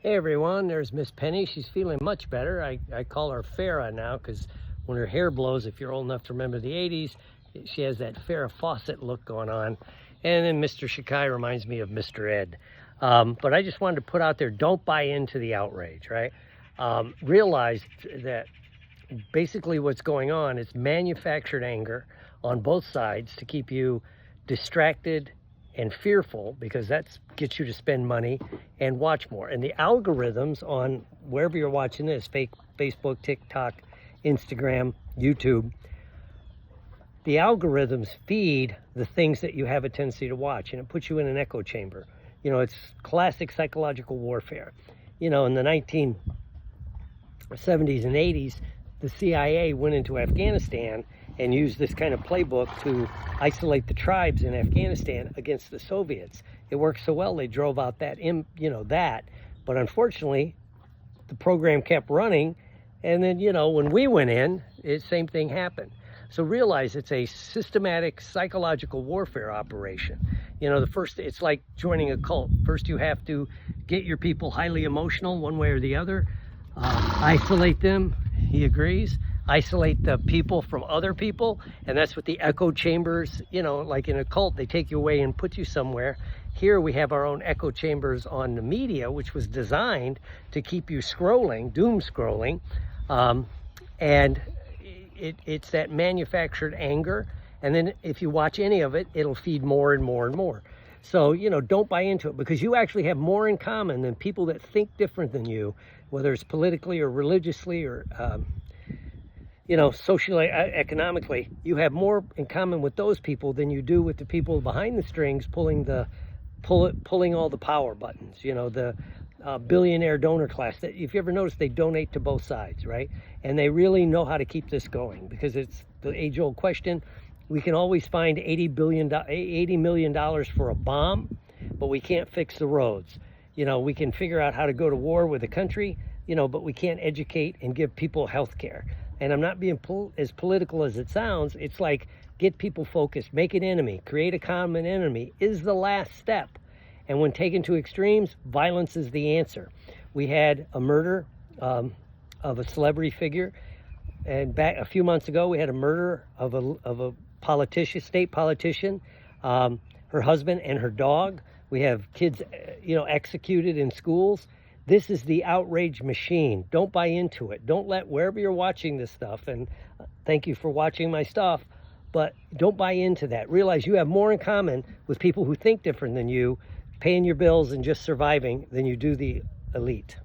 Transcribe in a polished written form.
Hey everyone, there's Miss Penny. She's feeling much better. I call her Farrah now because when her hair blows, if you're old enough to remember the 80s, she has that Farrah Fawcett look going on. And then Mr. Shikai reminds me of Mr. Ed. But I just wanted to put out there, don't buy into the outrage, right? Realize that basically what's going on is manufactured anger on both sides to keep you distracted and fearful, because that gets you to spend money and watch more. And the algorithms on wherever you're watching this, Facebook, TikTok, Instagram, YouTube, the algorithms feed the things that you have a tendency to watch, and it puts you in an echo chamber. You know, it's classic psychological warfare. You know, in the 1970s and 80s, the CIA went into Afghanistan and used this kind of playbook to isolate the tribes in Afghanistan against the Soviets. It worked so well, they drove out that, but unfortunately, the program kept running, and then, when we went in, the same thing happened. So realize it's a systematic psychological warfare operation. It's like joining a cult. First, you have to get your people highly emotional one way or the other, isolate them, he agrees, isolate the people from other people, and that's what the echo chambers, like in a cult, they take you away and put you somewhere. Here we have our own echo chambers on the media, which was designed to keep you scrolling, doom scrolling, and it's that manufactured anger, and then if you watch any of it, it'll feed more and more and more. So, don't buy into it, because you actually have more in common than people that think different than you, whether it's politically or religiously or socially, economically. You have more in common with those people than you do with the people behind the strings pulling all the power buttons. The billionaire donor class, that, if you ever notice, they donate to both sides, right? And they really know how to keep this going, because it's the age-old question. We can always find $80 million for a bomb, but we can't fix the roads. We can figure out how to go to war with a country, but we can't educate and give people health care. And I'm not being as political as it sounds. It's like, get people focused, make an enemy, create a common enemy is the last step. And when taken to extremes, violence is the answer. We had a murder of a celebrity figure, and back a few months ago, we had a murder of a politician, state politician, her husband and her dog. We have kids, executed in schools. This is the outrage machine. Don't buy into it. Don't let, wherever you're watching this stuff, and thank you for watching my stuff, but don't buy into that. Realize you have more in common with people who think different than you, paying your bills and just surviving, than you do the elite.